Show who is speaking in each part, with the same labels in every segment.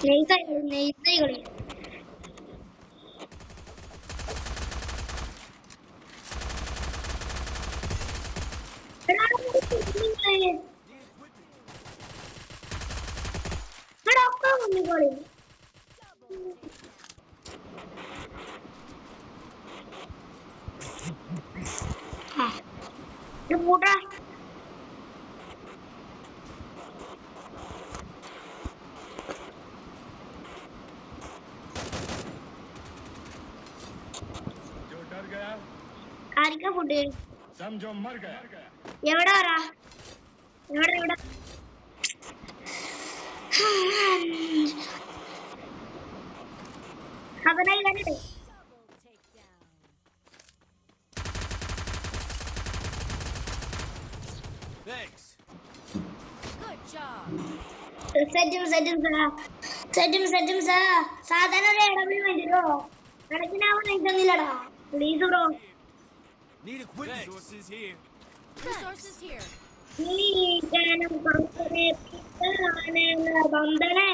Speaker 1: നെയ്സായി കളി. കൂട്ടാ ആർക്കാ ഫുഡ് എവിടെ പറ എവിടെ അവനായി കണ്ടേ സാധാരണ ഒരു ഇടവിൽ വേണ്ടിട്ടോ കണക്കിനാവാൻ എനിക്കൊന്നില്ലടാ പ്ലീസ് ബ്രോ ബന്ധനെ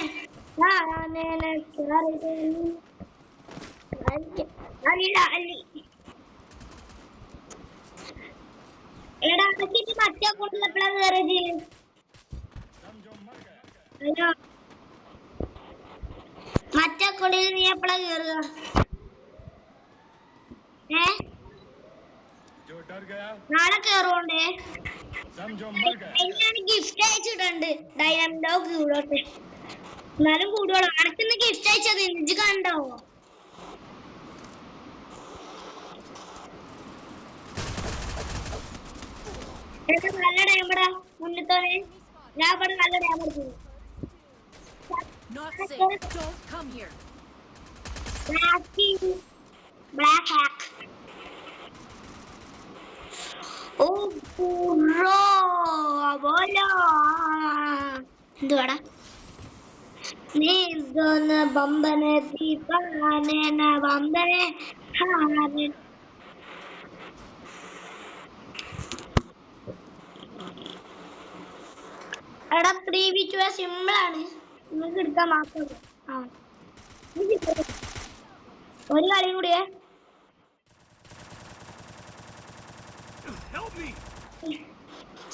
Speaker 1: എടാ മറ്റേ കൊണ്ടുള്ളപ്പോഴാ കയറിയത് ഹലോ മറ്റേ കൊണ്ടിൽ നീ എപ്പോഴാ കയറുക നാളെ കേറുകൊണ്ടേ ഞാൻ ഗിഫ്റ്റ് അയച്ചിട്ടുണ്ട് ഡയമണ്ടോ കൂടോട്ടെ എന്നാലും കൂടുവോളൂ അനക്കിന്ന് ഗിഫ്റ്റ് അയച്ചത് ഇഞ്ച് കണ്ടോ നല്ല ഡയമണ്ടാ മുന്നത്തോനെ ഞാൻ ഇവിടെ നല്ല diamond black hack oh bro bola എന്തുവാടാ നീന്ന ബമ്പനെ ദീപാനേന ബമ്പനെ ഹാനെ എടാ 3v2 സിമ്പിൾ ആണ് നിങ്ങൾക്ക് എടുക്കാൻ മാത്രം ആ ഒരു കാര്യം കൂടിയേ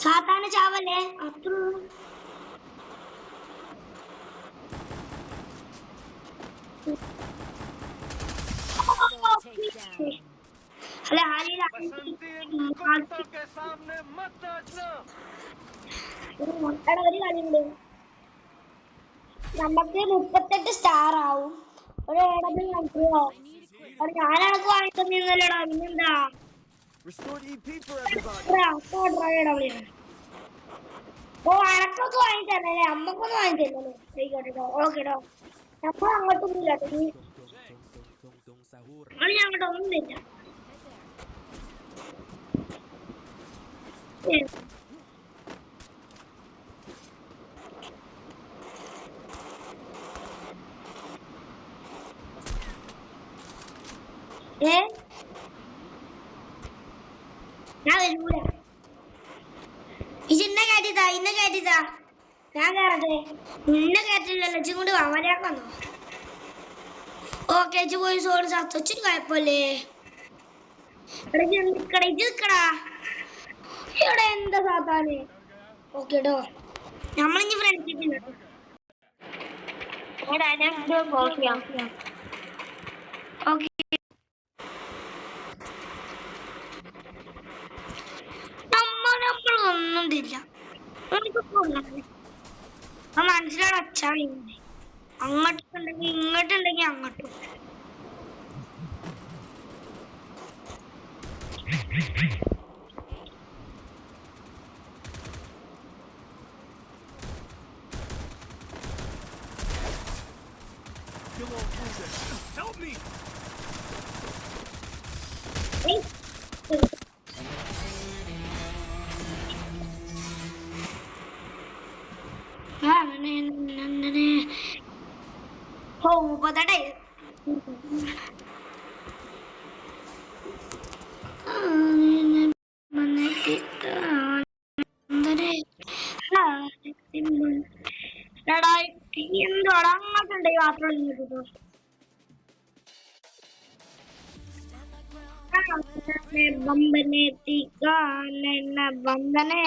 Speaker 1: സാധാരണ ചാവല്ലേ അത്ര അല്ല ഒരു കാര്യം കൂടി നമുക്ക് 38 സ്റ്റാർ ആവും ഒരു ഏടത്തിൽ കളിക്കുമോ ഞാനടക്ക് വാങ്ങിത്തന്നില്ലടാ പിന്നെന്താ ഓ അനക്കൊക്കെ വാങ്ങി തരണേ അമ്മക്കൊന്നും വാങ്ങി തരുന്നല്ലേ ആയിക്കോട്ടെട്ടോ ഓക്കേട്ടോ നമ്മൾ അങ്ങോട്ടൊന്നും ഇല്ല ഞാൻ അങ്ങോട്ട് ഒന്നുമില്ല ഞാൻ വരൂല ഇന്ന കേട്ടിതാ ഞാൻ കേറട്ടെ ഇന്ന കേട്ടില്ലല്ലോ ഇച്ചും കൊണ്ട് അവരാക്കുന്നു ഓക്കെ ഇച്ചു പോയി സോറി സച്ചിന് കുഴപ്പമില്ലേ ഇക്കടാ ഇവിടെ എന്താ സാധാരണ ഓക്കേട്ടോ നമ്മളിഞ്ഞ് ഫ്രണ്ട്ഷിപ്പില്ല ഓക്കെ ഒന്നും തിരില്ല മനസ്സിലാണ് അച്ഛാ അങ്ങോട്ടുണ്ടെങ്കിൽ ഇങ്ങോട്ടുണ്ടെങ്കിൽ അങ്ങോട്ടും Help me! Oh, but that is. എന്തോടാ അങ്ങോട്ടുണ്ട് യാത്ര ചെയ്തിട്ടോ बम्बने tika नैना बंदने